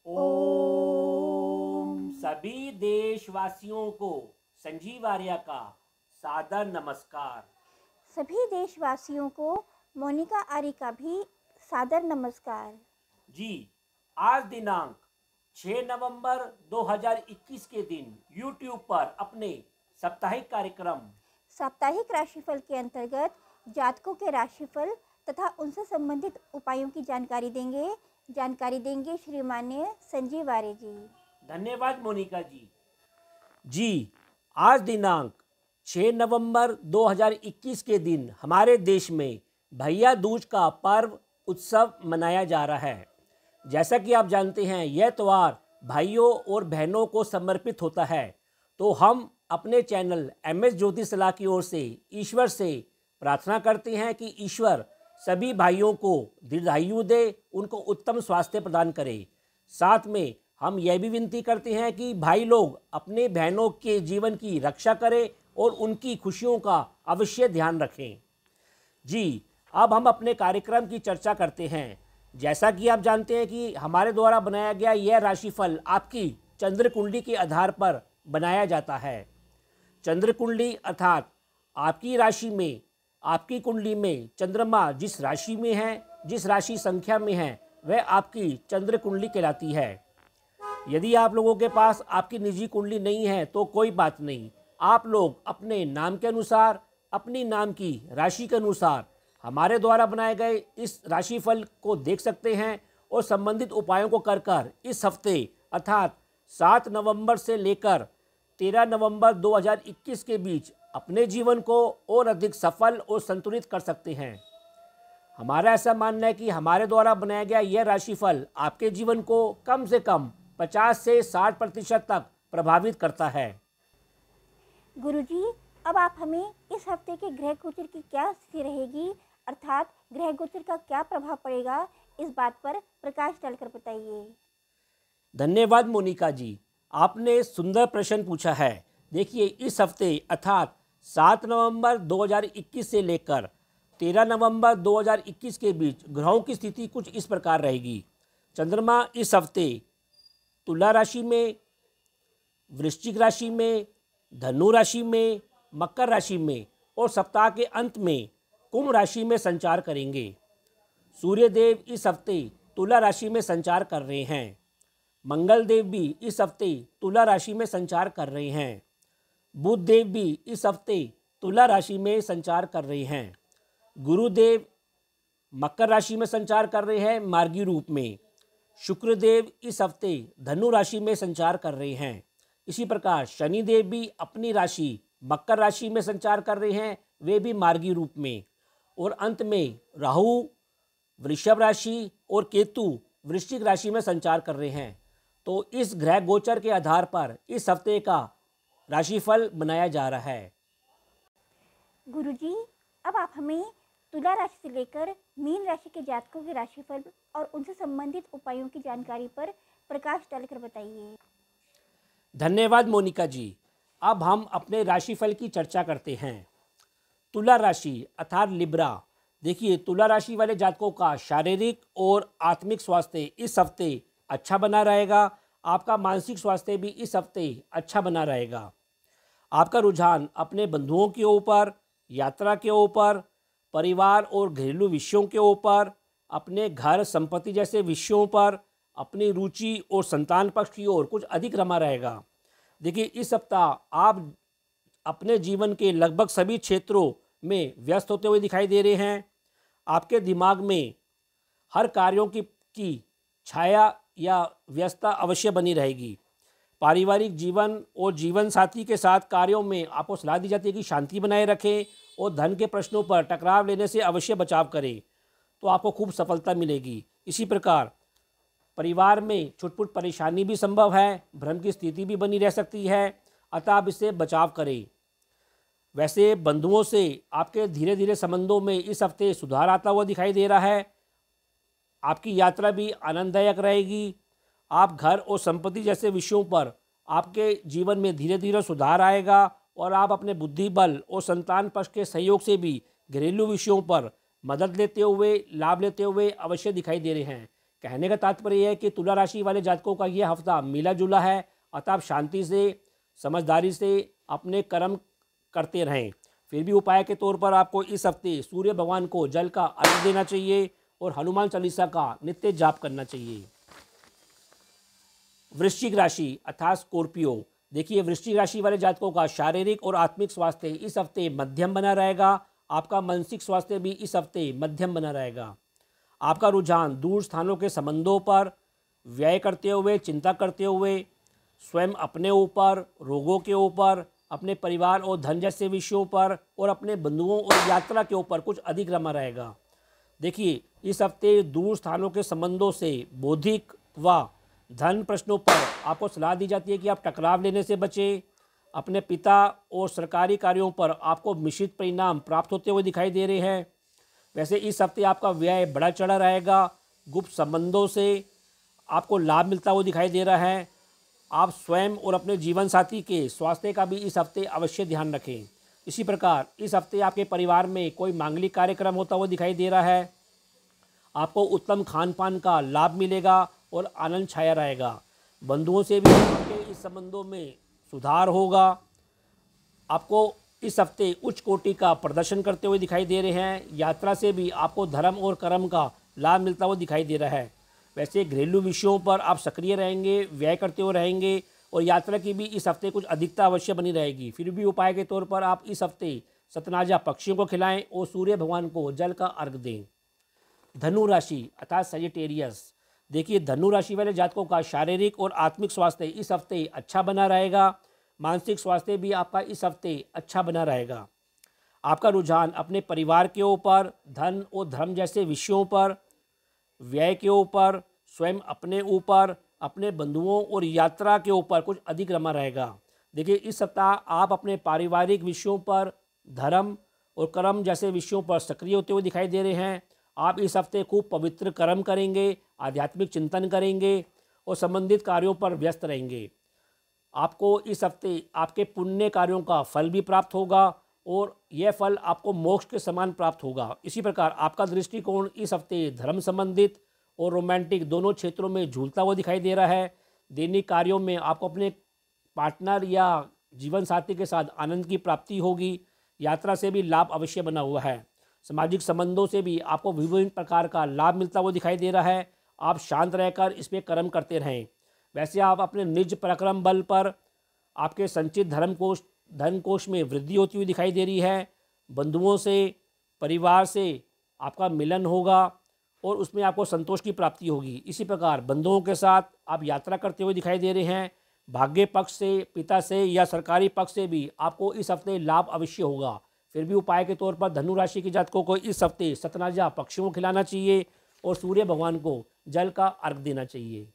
ओम सभी देशवासियों को संजीव आर्या का सादर नमस्कार। सभी देशवासियों को मोनिका आर्य का भी सादर नमस्कार। जी, आज दिनांक 6 नवंबर 2021 के दिन YouTube पर अपने साप्ताहिक कार्यक्रम साप्ताहिक राशिफल के अंतर्गत जातकों के राशिफल तथा उनसे संबंधित उपायों की जानकारी देंगे श्रीमान संजीव आर्य जी। धन्यवाद मोनिका जी। जी, आज दिनांक 6 नवंबर 2021 के दिन हमारे देश में भैया दूज का पर्व उत्सव मनाया जा रहा है। जैसा कि आप जानते हैं, यह त्यौहार भाइयों और बहनों को समर्पित होता है। तो हम अपने चैनल MS ज्योतिष सलाह की ओर से ईश्वर से प्रार्थना करते हैं कि ईश्वर सभी भाइयों को दीर्घायु दे, उनको उत्तम स्वास्थ्य प्रदान करे। साथ में हम यह भी विनती करते हैं कि भाई लोग अपने बहनों के जीवन की रक्षा करें और उनकी खुशियों का अवश्य ध्यान रखें। जी, अब हम अपने कार्यक्रम की चर्चा करते हैं। जैसा कि आप जानते हैं कि हमारे द्वारा बनाया गया यह राशिफल आपकी चंद्र कुंडली के आधार पर बनाया जाता है। चंद्र कुंडली अर्थात आपकी राशि में, आपकी कुंडली में चंद्रमा जिस राशि में है, जिस राशि संख्या में है, वह आपकी चंद्र कुंडली कहलाती है। यदि आप लोगों के पास आपकी निजी कुंडली नहीं है तो कोई बात नहीं, आप लोग अपने नाम के अनुसार, अपनी नाम की राशि के अनुसार हमारे द्वारा बनाए गए इस राशिफल को देख सकते हैं और संबंधित उपायों को कर इस हफ्ते अर्थात 7 नवंबर से लेकर 13 नवंबर 2021 के बीच अपने जीवन को और अधिक सफल और संतुलित कर सकते हैं। हमारा ऐसा मानना है कि हमारे द्वारा बनाया गया यह राशिफल आपके जीवन को कम से कम 50 से 60% तक प्रभावित करता है। गुरुजी, अब आप हमें इस हफ्ते के ग्रह गोचर की क्या स्थिति रहेगी, अर्थात ग्रह गोचर का क्या प्रभाव पड़ेगा, इस बात पर प्रकाश डालकर बताइए। धन्यवाद मोनिका जी, आपने सुंदर प्रश्न पूछा है। देखिए, इस हफ्ते अर्थात 7 नवंबर 2021 से लेकर 13 नवंबर 2021 के बीच ग्रहों की स्थिति कुछ इस प्रकार रहेगी। चंद्रमा इस हफ्ते तुला राशि में, वृश्चिक राशि में, धनु राशि में, मकर राशि में और सप्ताह के अंत में कुंभ राशि में संचार करेंगे। सूर्य देव इस हफ्ते तुला राशि में संचार कर रहे हैं। मंगल देव भी इस हफ्ते तुला राशि में संचार कर रहे हैं। बुध देव भी इस हफ्ते तुला राशि में संचार कर रहे हैं। गुरुदेव मकर राशि में संचार कर रहे हैं मार्गी रूप में। शुक्रदेव इस हफ्ते धनु राशि में संचार कर रहे हैं। इसी प्रकार शनिदेव भी अपनी राशि मकर राशि में संचार कर रहे हैं, वे भी मार्गी रूप में। और अंत में राहु वृषभ राशि और केतु वृश्चिक राशि में संचार कर रहे हैं। तो इस ग्रह गोचर के आधार पर इस हफ्ते का राशिफल बनाया जा रहा है। गुरुजी, अब आप हमें तुला राशि से लेकर मीन राशि के जातकों के राशिफल और उनसे संबंधित उपायों की जानकारी पर प्रकाश डालकर बताइए। धन्यवाद मोनिका जी। अब हम अपने राशिफल की चर्चा करते हैं। तुला राशि अर्थात लिब्रा। देखिए, तुला राशि वाले जातकों का शारीरिक और आत्मिक स्वास्थ्य इस हफ्ते अच्छा बना रहेगा। आपका मानसिक स्वास्थ्य भी इस हफ्ते अच्छा बना रहेगा। आपका रुझान अपने बंधुओं के ऊपर, यात्रा के ऊपर, परिवार और घरेलू विषयों के ऊपर, अपने घर संपत्ति जैसे विषयों पर, अपनी रुचि और संतान पक्ष की ओर कुछ अधिक रमा रहेगा। देखिए, इस सप्ताह आप अपने जीवन के लगभग सभी क्षेत्रों में व्यस्त होते हुए दिखाई दे रहे हैं। आपके दिमाग में हर कार्यों की छाया या व्यस्तता अवश्य बनी रहेगी। पारिवारिक जीवन और जीवन साथी के साथ कार्यों में आपको सलाह दी जाती है कि शांति बनाए रखें और धन के प्रश्नों पर टकराव लेने से अवश्य बचाव करें, तो आपको खूब सफलता मिलेगी। इसी प्रकार परिवार में छुटपुट परेशानी भी संभव है, भ्रम की स्थिति भी बनी रह सकती है, अतः आप इससे बचाव करें। वैसे बंधुओं से आपके धीरे धीरे संबंधों में इस हफ्ते सुधार आता हुआ दिखाई दे रहा है। आपकी यात्रा भी आनंददायक रहेगी। आप घर और संपत्ति जैसे विषयों पर आपके जीवन में धीरे धीरे सुधार आएगा और आप अपने बुद्धि बल और संतान पक्ष के सहयोग से भी घरेलू विषयों पर मदद लेते हुए, लाभ लेते हुए अवश्य दिखाई दे रहे हैं। कहने का तात्पर्य है कि तुला राशि वाले जातकों का यह हफ्ता मिला जुला है, अतः आप शांति से, समझदारी से अपने कर्म करते रहें। फिर भी उपाय के तौर पर आपको इस हफ्ते सूर्य भगवान को जल का अर्घ्य देना चाहिए और हनुमान चालीसा का नित्य जाप करना चाहिए। वृश्चिक राशि अर्थात स्कॉर्पियो, देखिए वृश्चिक राशि वाले जातकों का शारीरिक और आत्मिक स्वास्थ्य इस हफ्ते मध्यम बना रहेगा। आपका मानसिक स्वास्थ्य भी इस हफ्ते मध्यम बना रहेगा। आपका रुझान दूर स्थानों के संबंधों पर व्यय करते हुए, चिंता करते हुए स्वयं अपने ऊपर, रोगों के ऊपर, अपने परिवार और धन जैसे विषयों पर और अपने बंधुओं और यात्रा के ऊपर कुछ अधिक रमा रहेगा। देखिए इस हफ्ते दूर स्थानों के संबंधों से बौद्धिक व धन प्रश्नों पर आपको सलाह दी जाती है कि आप टकराव लेने से बचें। अपने पिता और सरकारी कार्यों पर आपको मिश्रित परिणाम प्राप्त होते हुए दिखाई दे रहे हैं। वैसे इस हफ्ते आपका व्यय बड़ा चढ़ा रहेगा। गुप्त संबंधों से आपको लाभ मिलता हुआ दिखाई दे रहा है। आप स्वयं और अपने जीवन साथी के स्वास्थ्य का भी इस हफ्ते अवश्य ध्यान रखें। इसी प्रकार इस हफ्ते आपके परिवार में कोई मांगलिक कार्यक्रम होता हुआ दिखाई दे रहा है। आपको उत्तम खान पान का लाभ मिलेगा और आनंद छाया रहेगा। बंधुओं से भी आपके इस संबंधों में सुधार होगा। आपको इस हफ्ते उच्च कोटि का प्रदर्शन करते हुए दिखाई दे रहे हैं। यात्रा से भी आपको धर्म और कर्म का लाभ मिलता हुआ दिखाई दे रहा है। वैसे घरेलू विषयों पर आप सक्रिय रहेंगे, व्यय करते हुए रहेंगे और यात्रा की भी इस हफ्ते कुछ अधिकता अवश्य बनी रहेगी। फिर भी उपाय के तौर पर आप इस हफ्ते सतनाजा पक्षियों को खिलाएं और सूर्य भगवान को जल का अर्घ दें। धनु राशि अर्थात सजिटेरियस, देखिए धनु राशि वाले जातकों का शारीरिक और आत्मिक स्वास्थ्य इस हफ्ते अच्छा बना रहेगा। मानसिक स्वास्थ्य भी आपका इस हफ्ते अच्छा बना रहेगा। आपका रुझान अपने परिवार के ऊपर, धन और धर्म जैसे विषयों पर, व्यय के ऊपर, स्वयं अपने ऊपर, अपने बंधुओं और यात्रा के ऊपर कुछ अधिक रमा रहेगा। देखिए इस सप्ताह आप अपने पारिवारिक विषयों पर, धर्म और कर्म जैसे विषयों पर सक्रिय होते हुए दिखाई दे रहे हैं। आप इस हफ्ते खूब पवित्र कर्म करेंगे, आध्यात्मिक चिंतन करेंगे और संबंधित कार्यों पर व्यस्त रहेंगे। आपको इस हफ्ते आपके पुण्य कार्यों का फल भी प्राप्त होगा और यह फल आपको मोक्ष के समान प्राप्त होगा। इसी प्रकार आपका दृष्टिकोण इस हफ्ते धर्म संबंधित और रोमांटिक दोनों क्षेत्रों में झूलता हुआ दिखाई दे रहा है। दैनिक कार्यों में आपको अपने पार्टनर या जीवन साथी के साथ आनंद की प्राप्ति होगी। यात्रा से भी लाभ अवश्य बना हुआ है। सामाजिक संबंधों से भी आपको विभिन्न प्रकार का लाभ मिलता हुआ दिखाई दे रहा है। आप शांत रहकर इस पर कर्म करते रहें। वैसे आप अपने निज पराक्रम बल पर आपके संचित धन कोष में वृद्धि होती हुई दिखाई दे रही है। बंधुओं से, परिवार से आपका मिलन होगा और उसमें आपको संतोष की प्राप्ति होगी। इसी प्रकार बंधुओं के साथ आप यात्रा करते हुए दिखाई दे रहे हैं। भाग्य पक्ष से, पिता से या सरकारी पक्ष से भी आपको इस हफ्ते लाभ अवश्य होगा। फिर भी उपाय के तौर पर धनु राशि के जातकों को इस हफ्ते सतनाजा पक्षियों को खिलाना चाहिए और सूर्य भगवान को जल का अर्घ देना चाहिए।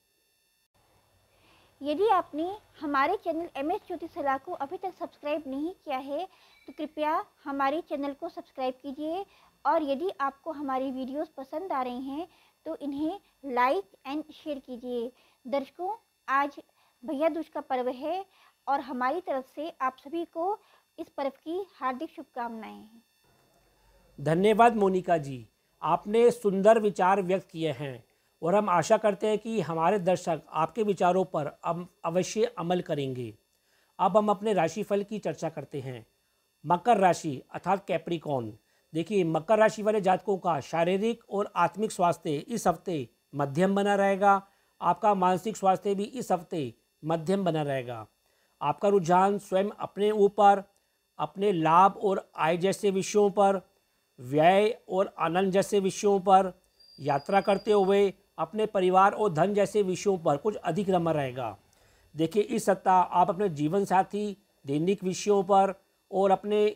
यदि आपने हमारे चैनल MS ज्योति सलाह को अभी तक सब्सक्राइब नहीं किया है तो कृपया हमारे चैनल को सब्सक्राइब कीजिए और यदि आपको हमारी वीडियोस पसंद आ रही हैं तो इन्हें लाइक एंड शेयर कीजिए। दर्शकों, आज भैया दूज का पर्व है और हमारी तरफ से आप सभी को इस पर्व की हार्दिक शुभकामनाएं हैं। धन्यवाद मोनिका जी, आपने सुंदर विचार व्यक्त किए हैं और हम आशा करते हैं कि हमारे दर्शक आपके विचारों पर अवश्य अमल करेंगे। अब हम अपने राशिफल की चर्चा करते हैं। मकर राशि अर्थात कैप्रिकॉर्न, देखिए मकर राशि वाले जातकों का शारीरिक और आत्मिक स्वास्थ्य इस हफ्ते मध्यम बना रहेगा। आपका मानसिक स्वास्थ्य भी इस हफ्ते मध्यम बना रहेगा। आपका रुझान स्वयं अपने ऊपर, अपने लाभ और आय जैसे विषयों पर, व्यय और आनंद जैसे विषयों पर, यात्रा करते हुए अपने परिवार और धन जैसे विषयों पर कुछ अधिक रमा रहेगा। देखिए इस सप्ताह आप अपने जीवन साथी, दैनिक विषयों पर और अपने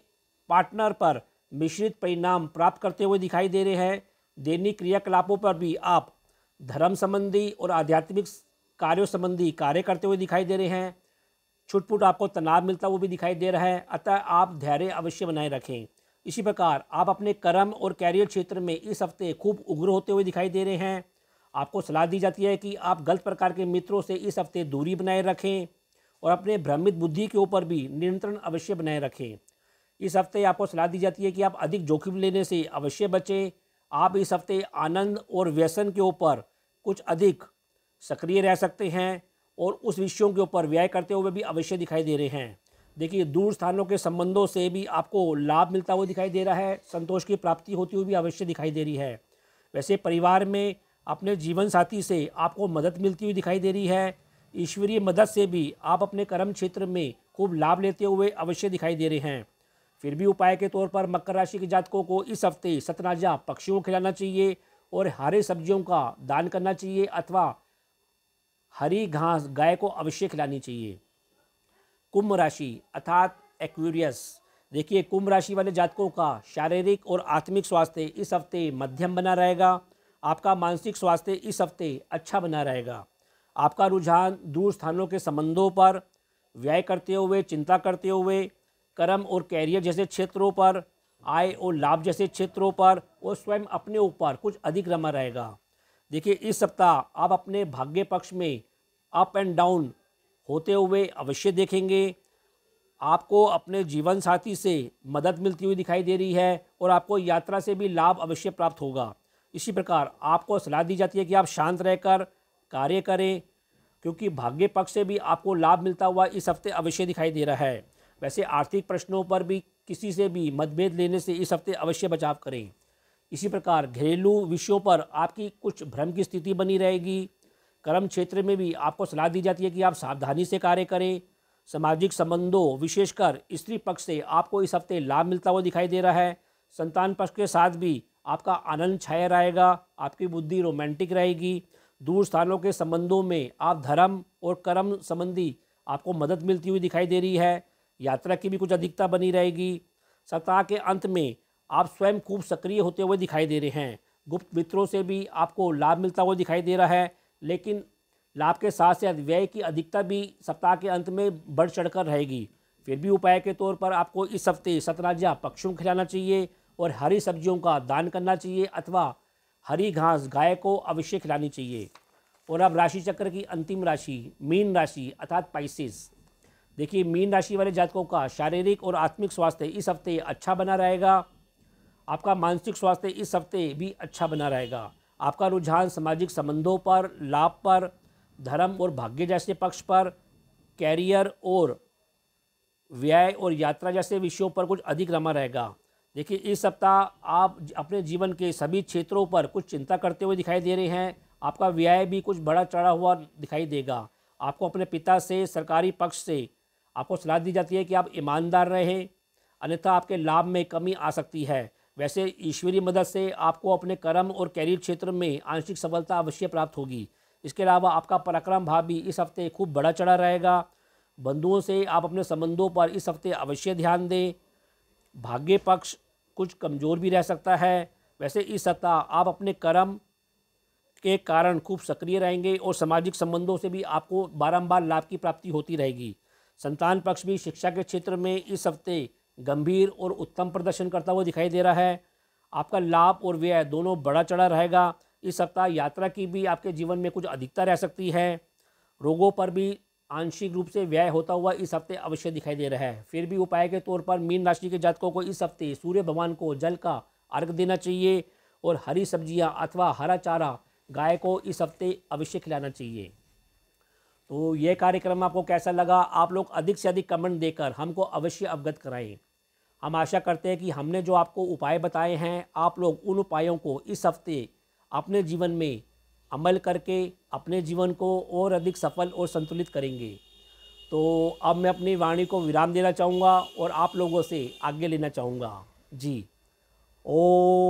पार्टनर पर मिश्रित परिणाम प्राप्त करते हुए दिखाई दे रहे हैं। दैनिक क्रियाकलापों पर भी आप धर्म संबंधी और आध्यात्मिक कार्यों संबंधी कार्य करते हुए दिखाई दे रहे हैं। छुटपुट आपको तनाव मिलता हुआ भी दिखाई दे रहा है, अतः आप धैर्य अवश्य बनाए रखें। इसी प्रकार आप अपने कर्म और कैरियर क्षेत्र में इस हफ्ते खूब उग्र होते हुए दिखाई दे रहे हैं। आपको सलाह दी जाती है कि आप गलत प्रकार के मित्रों से इस हफ्ते दूरी बनाए रखें और अपने भ्रमित बुद्धि के ऊपर भी नियंत्रण अवश्य बनाए रखें। इस हफ्ते आपको सलाह दी जाती है कि आप अधिक जोखिम लेने से अवश्य बचें। आप इस हफ्ते आनंद और व्यसन के ऊपर कुछ अधिक सक्रिय रह सकते हैं और उस विषयों के ऊपर व्यय करते हुए भी अवश्य दिखाई दे रहे हैं। देखिए, दूर स्थानों के संबंधों से भी आपको लाभ मिलता हुआ दिखाई दे रहा है, संतोष की प्राप्ति होती हुई भी अवश्य दिखाई दे रही है। वैसे परिवार में अपने जीवन साथी से आपको मदद मिलती हुई दिखाई दे रही है। ईश्वरीय मदद से भी आप अपने कर्म क्षेत्र में खूब लाभ लेते हुए अवश्य दिखाई दे रहे हैं। फिर भी उपाय के तौर पर मकर राशि के जातकों को इस हफ्ते सतनाजा पक्षियों को खिलाना चाहिए और हरे सब्जियों का दान करना चाहिए अथवा हरी घास गाय को अवश्य खिलानी चाहिए। कुंभ राशि अर्थात एक्वेरियस, देखिए कुंभ राशि वाले जातकों का शारीरिक और आत्मिक स्वास्थ्य इस हफ्ते मध्यम बना रहेगा। आपका मानसिक स्वास्थ्य इस हफ्ते अच्छा बना रहेगा। आपका रुझान दूर स्थानों के संबंधों पर व्यय करते हुए, चिंता करते हुए, कर्म और कैरियर जैसे क्षेत्रों पर, आय और लाभ जैसे क्षेत्रों पर और स्वयं अपने ऊपर कुछ अधिक रमा रहेगा। देखिए, इस सप्ताह आप अपने भाग्य पक्ष में अप एंड डाउन होते हुए अवश्य देखेंगे। आपको अपने जीवन साथी से मदद मिलती हुई दिखाई दे रही है और आपको यात्रा से भी लाभ अवश्य प्राप्त होगा। इसी प्रकार आपको सलाह दी जाती है कि आप शांत रहकर कार्य करें, क्योंकि भाग्य पक्ष से भी आपको लाभ मिलता हुआ इस हफ्ते अवश्य दिखाई दे रहा है। वैसे आर्थिक प्रश्नों पर भी किसी से भी मतभेद लेने से इस हफ्ते अवश्य बचाव करें। इसी प्रकार घरेलू विषयों पर आपकी कुछ भ्रम की स्थिति बनी रहेगी। कर्म क्षेत्र में भी आपको सलाह दी जाती है कि आप सावधानी से कार्य करें। सामाजिक संबंधों विशेषकर स्त्री पक्ष से आपको इस हफ्ते लाभ मिलता हुआ दिखाई दे रहा है। संतान पक्ष के साथ भी आपका आनंद छाया रहेगा। आपकी बुद्धि रोमांटिक रहेगी। दूर स्थानों के संबंधों में आप धर्म और कर्म संबंधी आपको मदद मिलती हुई दिखाई दे रही है। यात्रा की भी कुछ अधिकता बनी रहेगी। सप्ताह के अंत में आप स्वयं खूब सक्रिय होते हुए दिखाई दे रहे हैं। गुप्त मित्रों से भी आपको लाभ मिलता हुआ दिखाई दे रहा है, लेकिन लाभ के साथ साथ व्यय की अधिकता भी सप्ताह के अंत में बढ़ चढ़कर रहेगी। फिर भी उपाय के तौर पर आपको इस हफ्ते सतनाजा पक्षियों को खिलाना चाहिए और हरी सब्जियों का दान करना चाहिए अथवा हरी घास गाय को अवश्य खिलानी चाहिए। और अब राशि चक्र की अंतिम राशि मीन राशि अर्थात पाइसेस। देखिए, मीन राशि वाले जातकों का शारीरिक और आत्मिक स्वास्थ्य इस हफ्ते अच्छा बना रहेगा। आपका मानसिक स्वास्थ्य इस हफ्ते भी अच्छा बना रहेगा। आपका रुझान सामाजिक संबंधों पर, लाभ पर, धर्म और भाग्य जैसे पक्ष पर, कैरियर और व्यय और यात्रा जैसे विषयों पर कुछ अधिक रमा रहेगा। देखिए, इस सप्ताह आप अपने जीवन के सभी क्षेत्रों पर कुछ चिंता करते हुए दिखाई दे रहे हैं। आपका व्यय भी कुछ बड़ा चढ़ा हुआ दिखाई देगा। आपको अपने पिता से, सरकारी पक्ष से आपको सलाह दी जाती है कि आप ईमानदार रहें, अन्यथा आपके लाभ में कमी आ सकती है। वैसे ईश्वरीय मदद से आपको अपने कर्म और कैरियर क्षेत्र में आंशिक सफलता अवश्य प्राप्त होगी। इसके अलावा आपका पराक्रम भाव भी इस हफ्ते खूब बड़ा चढ़ा रहेगा। बंधुओं से आप अपने संबंधों पर इस हफ्ते अवश्य ध्यान दें। भाग्य पक्ष कुछ कमज़ोर भी रह सकता है। वैसे इस सप्ताह आप अपने कर्म के कारण खूब सक्रिय रहेंगे और सामाजिक संबंधों से भी आपको बारंबार लाभ की प्राप्ति होती रहेगी। संतान पक्ष भी शिक्षा के क्षेत्र में इस हफ्ते गंभीर और उत्तम प्रदर्शन करता हुआ दिखाई दे रहा है। आपका लाभ और व्यय दोनों बड़ा चढ़ा रहेगा। इस सप्ताह यात्रा की भी आपके जीवन में कुछ अधिकता रह सकती है। रोगों पर भी आंशिक रूप से व्यय होता हुआ इस हफ्ते अवश्य दिखाई दे रहा है। फिर भी उपाय के तौर पर मीन राशि के जातकों को इस हफ्ते सूर्य भगवान को जल का अर्घ देना चाहिए और हरी सब्जियां अथवा हरा चारा गाय को इस हफ्ते अवश्य खिलाना चाहिए। तो ये कार्यक्रम आपको कैसा लगा? आप लोग अधिक से अधिक कमेंट देकर हमको अवश्य अवगत कराएं। हम आशा करते हैं कि हमने जो आपको उपाय बताए हैं, आप लोग उन उपायों को इस हफ्ते अपने जीवन में अमल करके अपने जीवन को और अधिक सफल और संतुलित करेंगे। तो अब मैं अपनी वाणी को विराम देना चाहूँगा और आप लोगों से आज्ञा लेना चाहूँगा। जी, ओम